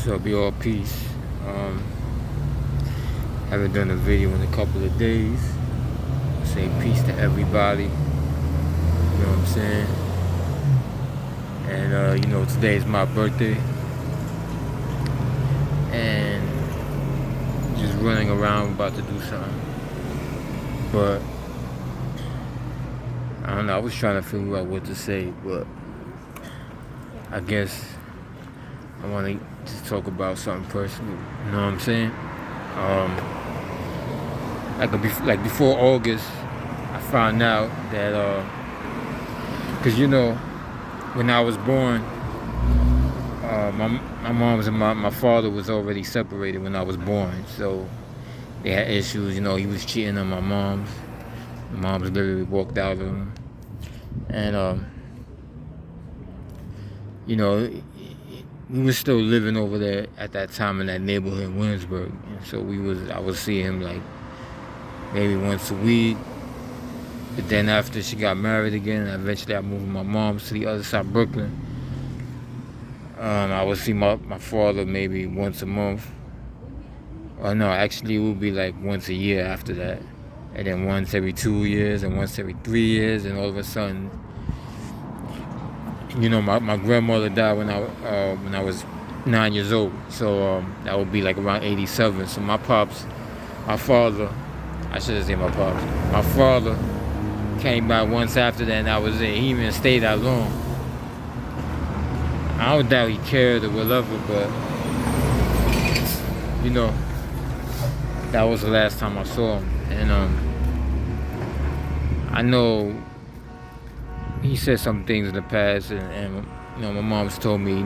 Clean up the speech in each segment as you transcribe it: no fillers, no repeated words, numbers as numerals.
So be all peace. Haven't done a video in a couple of days. Say peace to everybody. You know what I'm saying? And today is my birthday. And just running around about to do something. But I don't know, I was trying to figure out what to say, but I guess I want to just talk about something personal. You know what I'm saying? Like before August, I found out that, cause when I was born, my mom's and my father was already separated when I was born, so they had issues. He was cheating on my mom's. My mom's literally walked out on him, and we was still living over there at that time in that neighborhood in Williamsburg, and so I was seeing him like maybe once a week. But then after she got married again, and eventually I moved with my mom to the other side of Brooklyn. I would see my father maybe once a month. Or no, actually it would be like once a year after that. And then once every 2 years and once every 3 years, and all of a sudden, my grandmother died when I was 9 years old. So that would be like around 87. So my father, I should have said my pops. My father came by once after that, and that was it. He even stayed that long. I don't doubt he cared or whatever, but that was the last time I saw him. And I know he said some things in the past, and my mom's told me,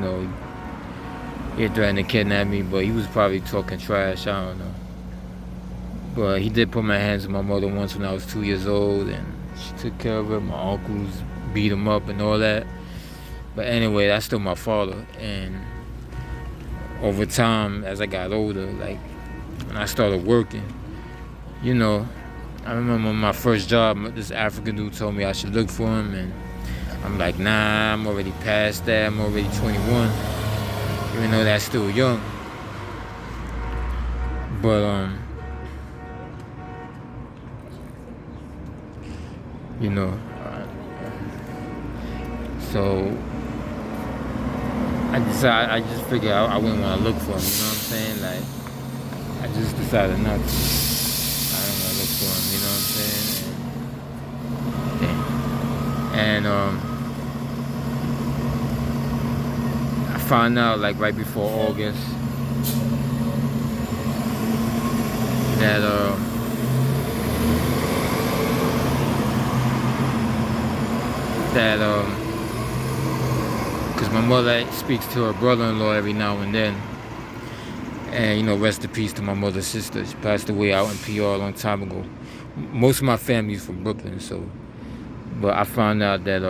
he had threatened to kidnap me, but he was probably talking trash. I don't know. But he did put my hands on my mother once when I was 2 years old, and she took care of her. My uncles beat him up and all that. But anyway, that's still my father. And over time, as I got older, like when I started working, I remember my first job, this African dude told me I should look for him, and I'm like, nah, I'm already past that. I'm already 21, even though that's still young. But so I just figured I wouldn't want to look for him. You know what I'm saying? Like, I just decided not to. I don't want to look for him. You know what I'm saying? And I found out like right before August that because my mother speaks to her brother-in-law every now and then, and rest in peace to my mother's sister. She passed away out in PR a long time ago. Most of my family is from Brooklyn, but I found out that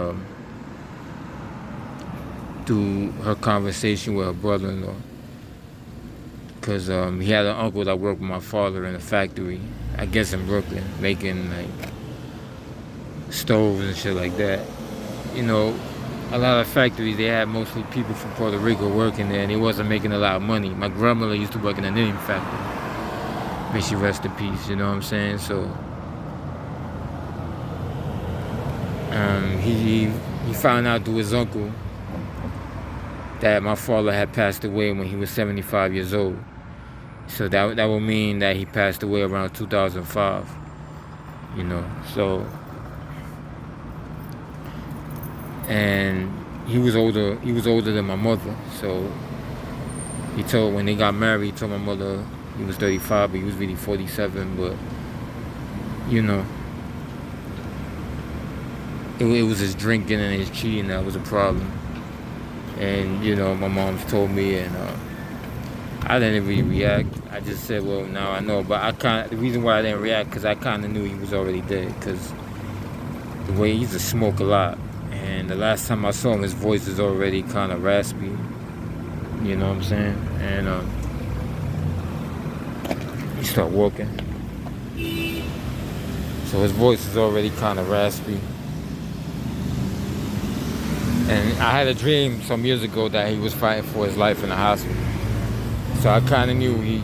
through her conversation with her brother-in-law, because he had an uncle that worked with my father in a factory, I guess in Brooklyn, making like stoves and shit like that. A lot of factories, they had mostly people from Puerto Rico working there, and they wasn't making a lot of money. My grandmother used to work in a knitting factory. May she rest in peace, you know what I'm saying? So he found out through his uncle that my father had passed away when he was 75 years old. So that would mean that he passed away around 2005, so. And he was older than my mother, so when they got married, he told my mother he was 35, but he was really 47. But it was his drinking and his cheating that was a problem. And my mom's told me, and I didn't really react. I just said, well, now I know. But the reason why I didn't react, because I kind of knew he was already dead, because the way he used to smoke a lot. And the last time I saw him, his voice is already kind of raspy. You know what I'm saying? And he started walking. So his voice is already kind of raspy. And I had a dream some years ago that he was fighting for his life in the hospital. So I kind of knew he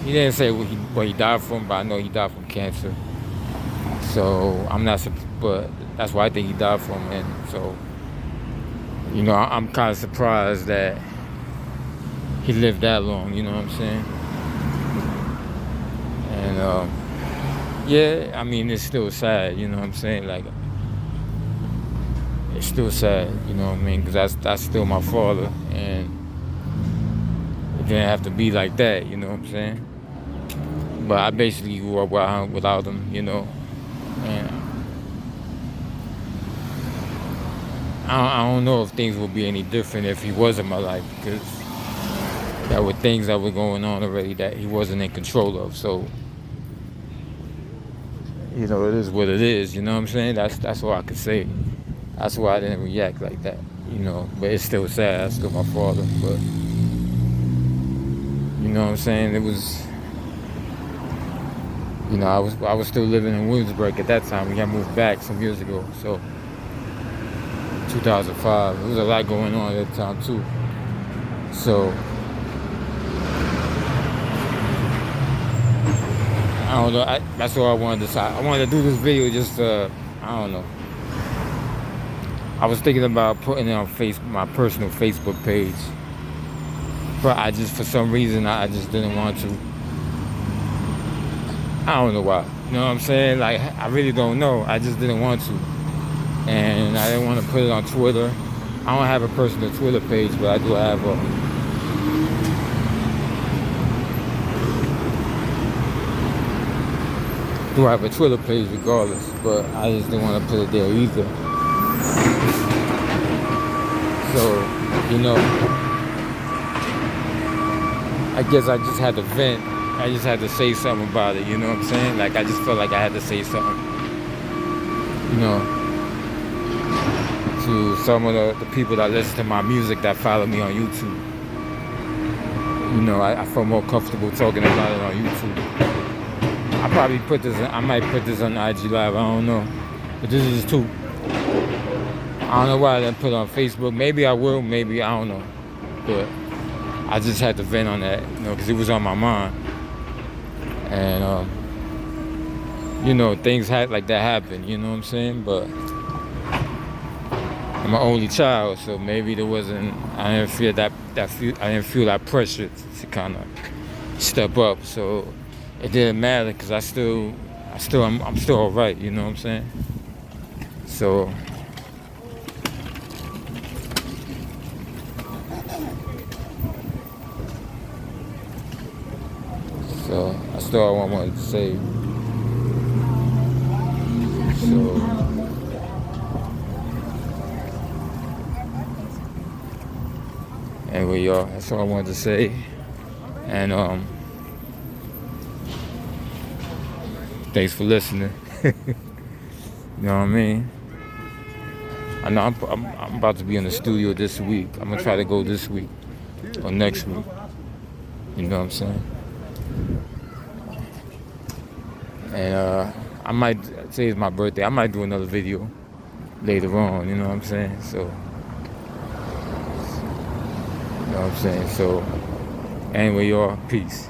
didn't say what he died from, but I know he died from cancer. So I'm not, but that's what I think he died from. And so, I'm kind of surprised that he lived that long, you know what I'm saying? And yeah, I mean, it's still sad, you know what I'm saying? Like, it's still sad, you know what I mean? Because that's still my father, and it didn't have to be like that, you know what I'm saying? But I basically grew up without him, and I don't know if things would be any different if he was in my life, because there were things that were going on already that he wasn't in control of. So, it is what it is, you know what I'm saying? That's all I could say. That's why I didn't react like that, But it's still sad. That's still my father. But, you know what I'm saying? It was, I was still living in Williamsburg at that time. We had moved back some years ago. So, 2005. There was a lot going on at that time, too. So, I don't know. That's what I wanted to say. I wanted to do this video just, I don't know. I was thinking about putting it on my personal Facebook page. But for some reason, I just didn't want to. I don't know why. You know what I'm saying? Like, I really don't know. I just didn't want to. And I didn't want to put it on Twitter. I don't have a personal Twitter page, but I do have a Twitter page regardless, but I just didn't want to put it there either. So, I guess I just had to vent. I just had to say something about it, you know what I'm saying? Like, I just felt like I had to say something, to some of the people that listen to my music that follow me on YouTube. I felt more comfortable talking about it on YouTube. I might put this on IG Live, I don't know. But this is too. I don't know why I didn't put it on Facebook. Maybe I will, maybe, I don't know. But I just had to vent on that, because it was on my mind. And, things like that happen, you know what I'm saying? But I'm an only child, so maybe I didn't feel that pressure to kind of step up. So it didn't matter, because I'm still all right, you know what I'm saying? So that's all I wanted to say. So anyway, y'all, that's all I wanted to say. And thanks for listening. You know what I mean? I know I'm about to be in the studio this week. I'm gonna try to go this week or next week. You know what I'm saying? And I might, say it's my birthday, I might do another video later on, you know what I'm saying? So, you know what I'm saying? So, anyway, y'all, peace.